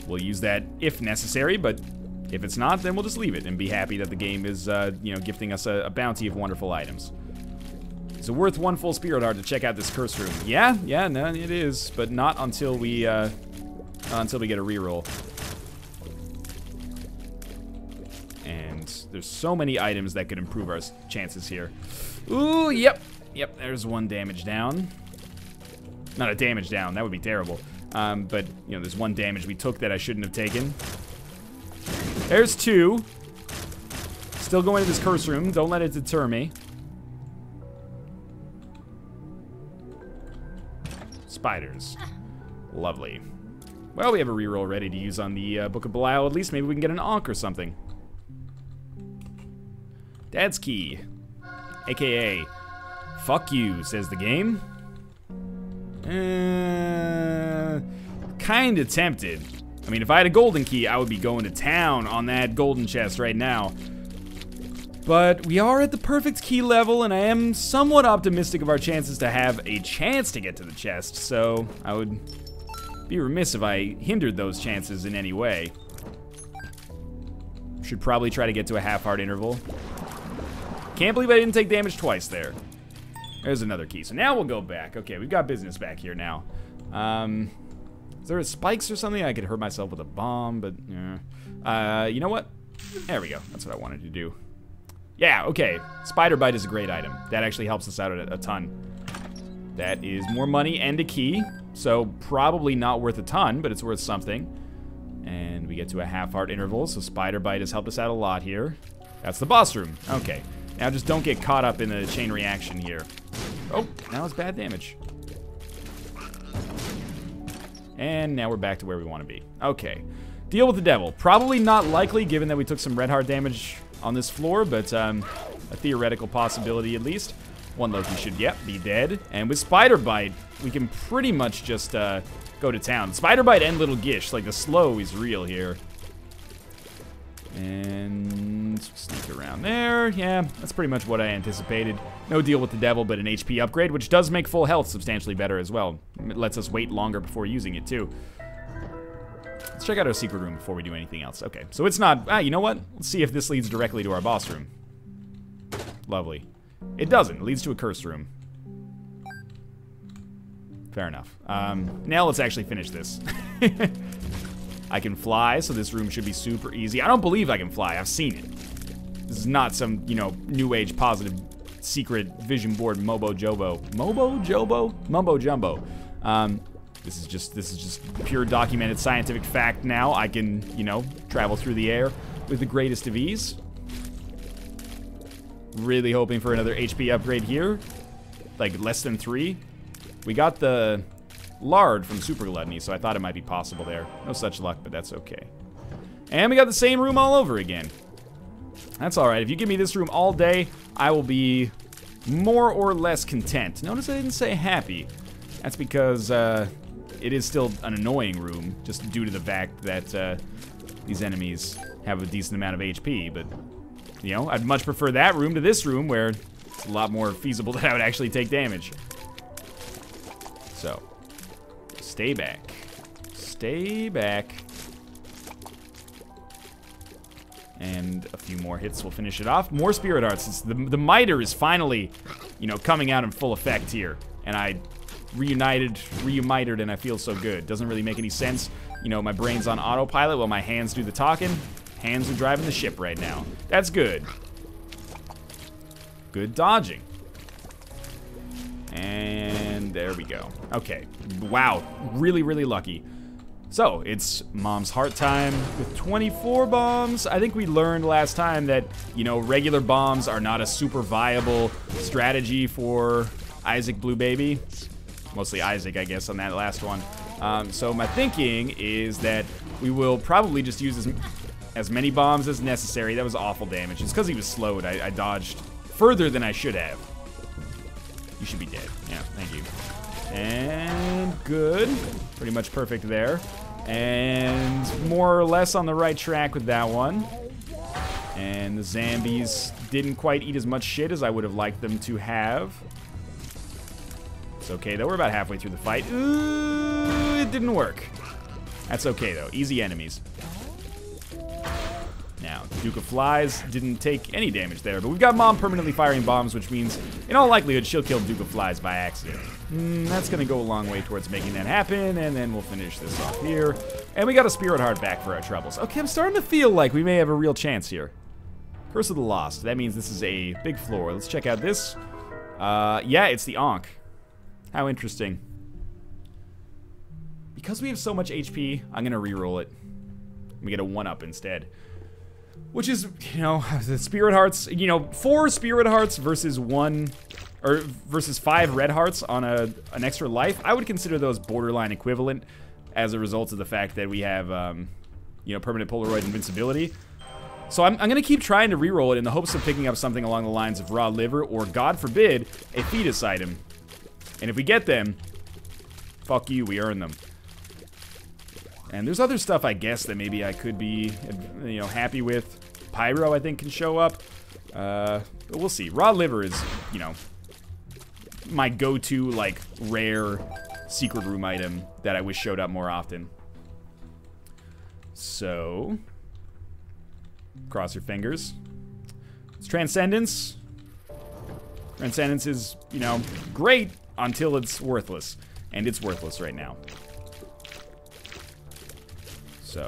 S1: We'll use that if necessary, but if it's not, then we'll just leave it and be happy that the game is, you know, gifting us a bounty of wonderful items. Is it worth one full spirit heart to check out this curse room? Yeah, no, it is, but not until we get a reroll. And there's so many items that could improve our chances here. Ooh, yep, there's one damage down. Not a damage down, that would be terrible. But, you know, there's one damage we took that I shouldn't have taken. There's two. Still going to this curse room. Don't let it deter me. Spiders. Lovely. Well, we have a reroll ready to use on the Book of Belial. At least maybe we can get an Ankh or something. Dad's key. AKA, fuck you, says the game. Kinda tempted. I mean, if I had a golden key, I would be going to town on that golden chest right now. But we are at the perfect key level, and I am somewhat optimistic of our chances to have a chance to get to the chest, so I would be remiss if I hindered those chances in any way. Should probably try to get to a half-heart interval. Can't believe I didn't take damage twice there. There's another key. So now we'll go back. Okay, we've got business back here now. Is there a spikes or something? I could hurt myself with a bomb, but you know what? There we go. That's what I wanted to do. Yeah, okay. Spider Bite is a great item. That actually helps us out a ton. That is more money and a key, so probably not worth a ton, but it's worth something. And we get to a half-heart interval, so Spider Bite has helped us out a lot here. That's the boss room. Okay. Now just don't get caught up in the chain reaction here. Oh, now it's bad damage. And now we're back to where we want to be. Okay. Deal with the devil. Probably not likely, given that we took some red heart damage on this floor, but a theoretical possibility at least. One Loki should, yep, be dead. And with Spider Bite, we can pretty much just go to town. Spider Bite and Little Gish, like the slow is real here. And sneak around there. Yeah, that's pretty much what I anticipated. No deal with the devil, but an HP upgrade, which does make full health substantially better as well. It lets us wait longer before using it, too. Let's check out our secret room before we do anything else. Okay, so it's not... you know what? Let's see if this leads directly to our boss room. Lovely. It doesn't. It leads to a curse room. Fair enough. Now let's actually finish this. I can fly, so this room should be super easy. I don't believe I can fly. I've seen it. This is not some, you know, new age positive secret vision board Mobo Jobo. Mobo Jobo? Mumbo Jumbo. This is just pure documented scientific fact now. I can, you know, travel through the air with the greatest of ease. Really hoping for another HP upgrade here. Like less than 3. We got the lard from Super Gluttony, so I thought it might be possible there. No such luck, but that's okay. And we got the same room all over again. That's alright. If you give me this room all day, I will be more or less content. Notice I didn't say happy. That's because it is still an annoying room, just due to the fact that these enemies have a decent amount of HP, but, you know, I'd much prefer that room to this room, where it's a lot more feasible that I would actually take damage. So, stay back. Stay back. And a few more hits will finish it off. More Spirit Hearts. The Miter is finally, you know, coming out in full effect here. And I reunited, and I feel so good. Doesn't really make any sense. You know, my brain's on autopilot while my hands do the talking. Hands are driving the ship right now. That's good. Good dodging. And there we go. Okay. Wow. Really, really lucky. So, it's Mom's Heart time with 24 bombs. I think we learned last time that, you know, regular bombs are not a super viable strategy for Isaac Blue Baby. Mostly Isaac, I guess, on that last one. So my thinking is that we will probably just use as many bombs as necessary. That was awful damage. It's because he was slowed. I dodged further than I should have. You should be dead. Yeah, thank you. And good. Pretty much perfect there. And more or less on the right track with that one. And the zombies didn't quite eat as much shit as I would have liked them to have. It's okay, though. We're about halfway through the fight. Ooh, it didn't work. That's okay, though. Easy enemies. Now, Duke of Flies didn't take any damage there, but we've got Mom permanently firing bombs, which means, in all likelihood, she'll kill Duke of Flies by accident. That's going to go a long way towards making that happen, and then we'll finish this off here. And we got a Spirit Heart back for our troubles. Okay, I'm starting to feel like we may have a real chance here. Curse of the Lost. That means this is a big floor. Let's check out this. Yeah, it's the Ankh. How interesting. Because we have so much HP, I'm going to reroll it. We get a 1-up instead. Which is, you know, the Spirit Hearts, you know, 4 Spirit Hearts versus 5 Red Hearts on an extra life. I would consider those borderline equivalent as a result of the fact that we have, you know, permanent Polaroid invincibility. So I'm going to keep trying to reroll it in the hopes of picking up something along the lines of raw liver or, God forbid, a fetus item. And if we get them, fuck you, we earn them. And there's other stuff, I guess, that maybe I could be, you know, happy with. Pyro, I think, can show up. But we'll see. Raw liver is, you know, my go-to, like, rare secret room item that I wish showed up more often. So, cross your fingers. It's Transcendence. Transcendence is, you know, great until it's worthless. And it's worthless right now. So,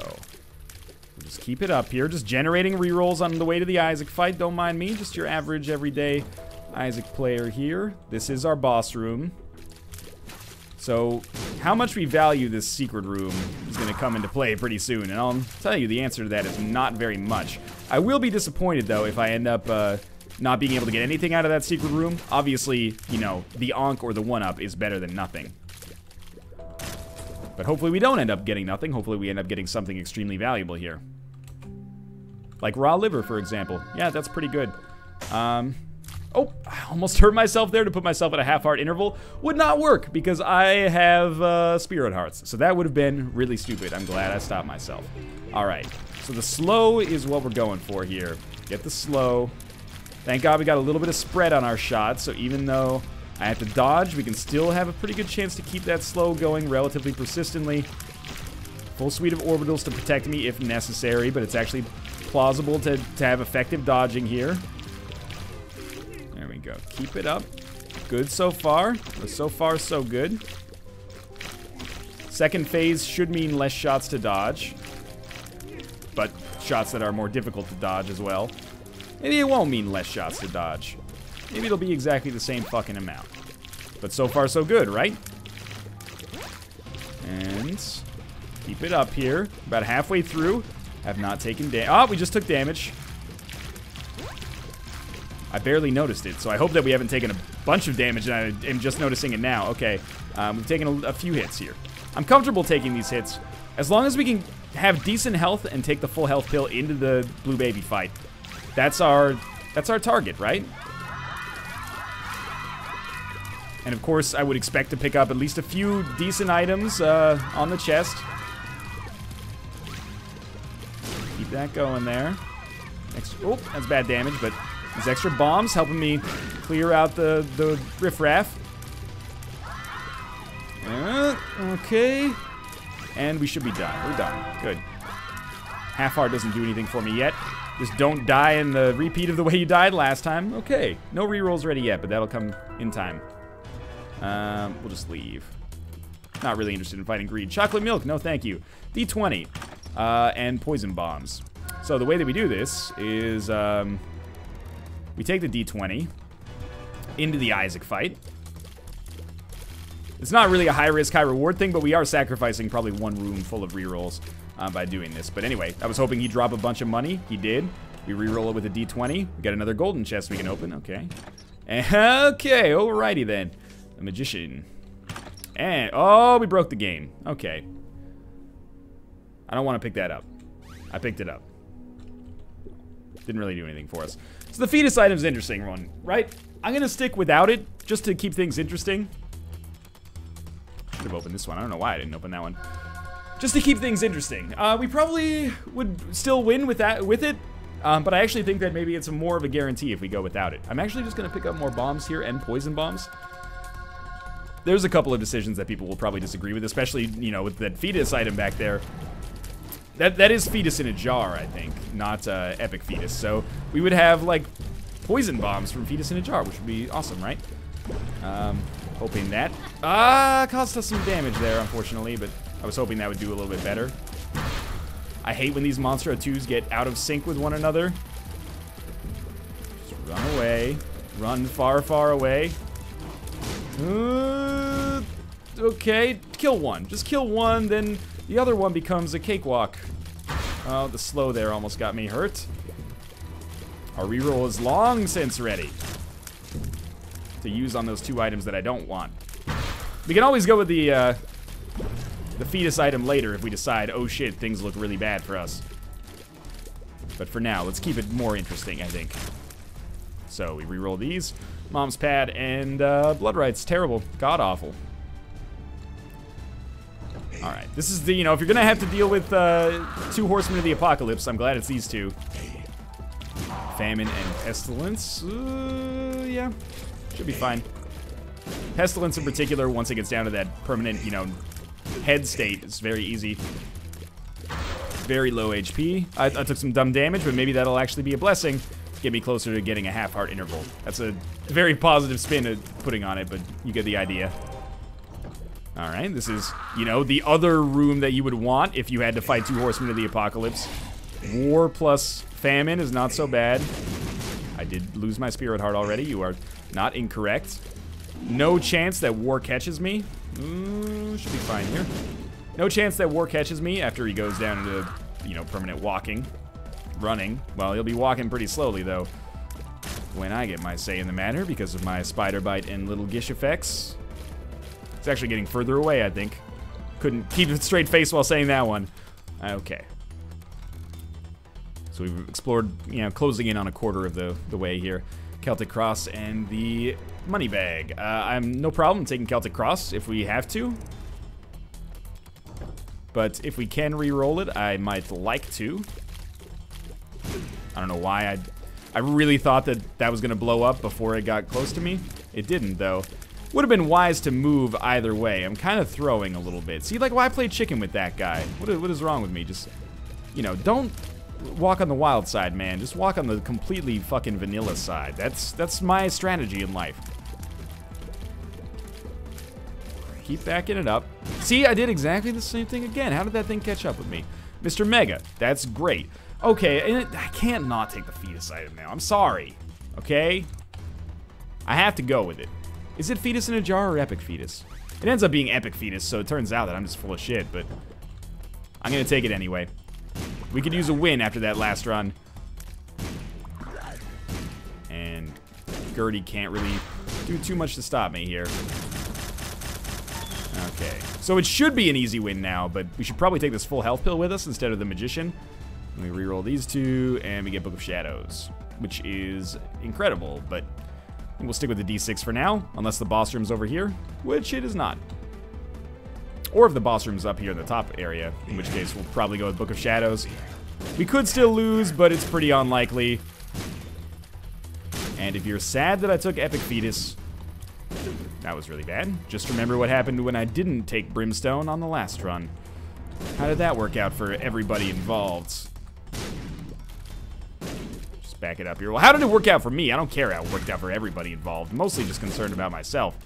S1: we'll just keep it up here. Just generating rerolls on the way to the Isaac fight. Don't mind me. Just your average, everyday Isaac player here. This is our boss room. So, how much we value this secret room is going to come into play pretty soon. And I'll tell you the answer to that is not very much. I will be disappointed, though, if I end up not being able to get anything out of that secret room. Obviously, you know, the Ankh or the 1-up is better than nothing. But hopefully we don't end up getting nothing. Hopefully we end up getting something extremely valuable here. Like raw liver, for example. Yeah, that's pretty good. Oh, I almost hurt myself there to put myself at a half heart interval. Would not work because I have spirit hearts. So that would have been really stupid. I'm glad I stopped myself. All right, so the slow is what we're going for here. Get the slow. Thank God we got a little bit of spread on our shots, so even though I have to dodge, we can still have a pretty good chance to keep that slow going relatively persistently. Full suite of orbitals to protect me if necessary, but it's actually plausible to have effective dodging here. There we go. Keep it up. Good so far. So far, so good. Second phase should mean less shots to dodge, but shots that are more difficult to dodge as well. Maybe it won't mean less shots to dodge. Maybe it'll be exactly the same fucking amount. But so far, so good, right? And keep it up here. About halfway through. Have not taken damage. Oh, we just took damage. I barely noticed it, so I hope that we haven't taken a bunch of damage and I am just noticing it now. Okay, we've taken a few hits here. I'm comfortable taking these hits as long as we can have decent health and take the full health pill into the blue baby fight. That's our target, right? And of course, I would expect to pick up at least a few decent items on the chest. Keep that going there. Oh, that's bad damage, but these extra bombs helping me clear out the riffraff. Okay. And we should be done. We're done. Good. Half heart doesn't do anything for me yet. Just don't die in the repeat of the way you died last time. Okay. No rerolls ready yet, but that'll come in time. We'll just leave. Not really interested in fighting greed. Chocolate milk, no thank you. D20. And poison bombs. So the way that we do this is we take the D20 into the Isaac fight. It's not really a high risk, high reward thing, but we are sacrificing probably one room full of rerolls by doing this. But anyway, I was hoping he'd drop a bunch of money. He did. We reroll it with a D20. We got another golden chest we can open. Okay. Okay, alrighty then. The magician. And, oh, we broke the game. Okay. I don't want to pick that up. I picked it up. Didn't really do anything for us. So the fetus item's an interesting one, right? I'm going to stick without it just to keep things interesting. Should have opened this one. I don't know why I didn't open that one. Just to keep things interesting. We probably would still win with it. But I actually think that maybe it's more of a guarantee if we go without it. I'm actually just going to pick up more bombs here and poison bombs. There's a couple of decisions that people will probably disagree with, especially, you know, with that fetus item back there. That is fetus in a jar, I think, not epic fetus. So we would have, like, poison bombs from fetus in a jar, which would be awesome, right? Hoping that. Caused us some damage there, unfortunately, but I was hoping that would do a little bit better. I hate when these Monstro 2s get out of sync with one another. Just run away. Run far, far away. Okay, kill one. Just kill one, then the other one becomes a cakewalk. Oh, the slow there almost got me hurt. Our reroll is long since ready to use on those two items that I don't want. We can always go with the fetus item later if we decide, oh shit, things look really bad for us. But for now, let's keep it more interesting, I think. So we reroll these. Mom's pad and blood rights. Terrible. God awful. Alright, this is the, you know, if you're gonna have to deal with two horsemen of the apocalypse, I'm glad it's these two. Famine and pestilence. Yeah, should be fine. Pestilence in particular, once it gets down to that permanent, you know, head state, is very easy. Very low HP. I took some dumb damage, but maybe that'll actually be a blessing. Get me closer to getting a half-heart interval. That's a very positive spin of putting on it, but you get the idea. Alright, this is, you know, the other room that you would want if you had to fight two horsemen of the apocalypse. War plus famine is not so bad. I did lose my spirit heart already. You are not incorrect. No chance that war catches me. Should be fine here. No chance that war catches me after he goes down into, you know, permanent walking. Running. Well, he'll be walking pretty slowly, though, when I get my say in the matter because of my spider bite and little gish effects. It's actually getting further away, I think. Couldn't keep a straight face while saying that one. Okay. So we've explored, you know, closing in on a quarter of the way here. Celtic Cross and the money bag. I'm no problem taking Celtic Cross if we have to. But if we can re-roll it, I might like to. I don't know why. I really thought that was going to blow up before it got close to me. It didn't, though. Would have been wise to move either way. I'm kind of throwing a little bit. See, like, why play chicken with that guy? What is wrong with me? Just, you know, don't walk on the wild side, man. Just walk on the completely fucking vanilla side. That's my strategy in life. Keep backing it up. See, I did exactly the same thing again. How did that thing catch up with me? Mr. Mega, that's great. Okay, and I can't not take the fetus item now. I'm sorry, okay? I have to go with it. Is it fetus in a jar or epic fetus? It ends up being epic fetus, so it turns out that I'm just full of shit, but I'm gonna take it anyway. We could use a win after that last run. And Gertie can't really do too much to stop me here. Okay, so it should be an easy win now, but we should probably take this full health pill with us instead of the magician. We reroll these two, and we get Book of Shadows, which is incredible, but we'll stick with the D6 for now, unless the boss room's over here, which it is not. Or if the boss room's up here in the top area, in which case we'll probably go with Book of Shadows. We could still lose, but it's pretty unlikely. And if you're sad that I took Epic Fetus, that was really bad. Just remember what happened when I didn't take Brimstone on the last run. How did that work out for everybody involved? Just back it up here. Well, how did it work out for me? I don't care how it worked out for everybody involved. Mostly just concerned about myself.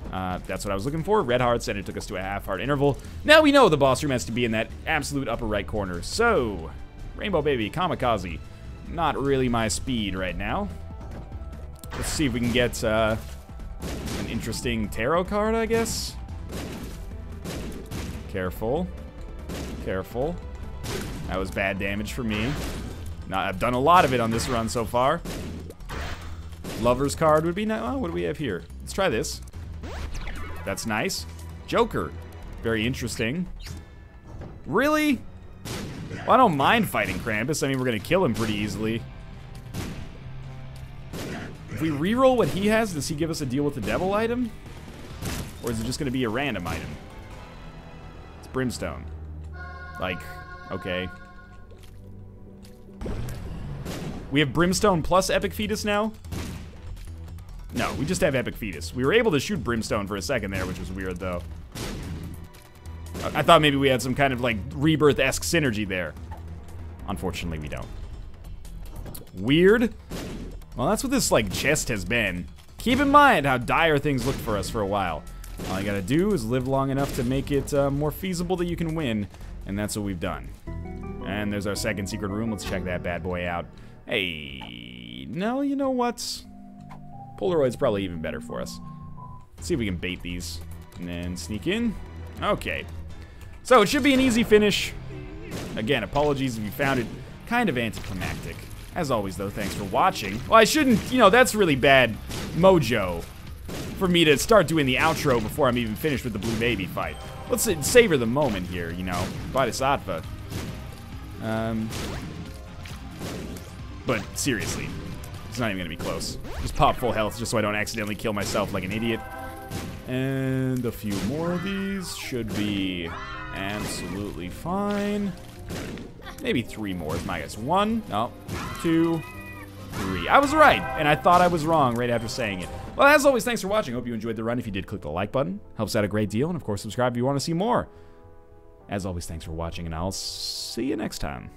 S1: That's what I was looking for. Red hearts, and it took us to a half-heart interval. Now we know the boss room has to be in that absolute upper right corner. So, Rainbow Baby, Kamikaze. Not really my speed right now. Let's see if we can get an interesting tarot card, I guess. Careful. Careful. That was bad damage for me. Now, I've done a lot of it on this run so far. Lover's card would be nice. Oh, what do we have here? Let's try this. That's nice. Joker. Very interesting. Really? Well, I don't mind fighting Krampus. I mean, we're going to kill him pretty easily. If we reroll what he has, does he give us a deal with the devil item? Or is it just going to be a random item? It's Brimstone. Like, okay. We have Brimstone plus Epic Fetus now? No, we just have Epic Fetus. We were able to shoot Brimstone for a second there, which was weird, though. I thought maybe we had some kind of, like, Rebirth-esque synergy there. Unfortunately, we don't. Weird. Well, that's what this, like, chest has been. Keep in mind how dire things looked for us for a while. All I gotta do is live long enough to make it more feasible that you can win, and that's what we've done. And there's our second secret room. Let's check that bad boy out. Hey, no, you know what? Polaroid's probably even better for us. Let's see if we can bait these and then sneak in. Okay. So it should be an easy finish. Again, apologies if you found it kind of anticlimactic. As always, though, thanks for watching. Well, I shouldn't, you know, that's really bad mojo for me to start doing the outro before I'm even finished with the Blue Baby fight. Let's savor the moment here, you know. Bodhisattva. But seriously, it's not even gonna be close. Just pop full health just so I don't accidentally kill myself like an idiot. And a few more of these should be absolutely fine. Maybe 3 more is my guess. 1, no, 2, 3. I was right, and I thought I was wrong right after saying it. Well, as always, thanks for watching. Hope you enjoyed the run. If you did, click the like button. Helps out a great deal. And, of course, subscribe if you want to see more. As always, thanks for watching, and I'll see you next time.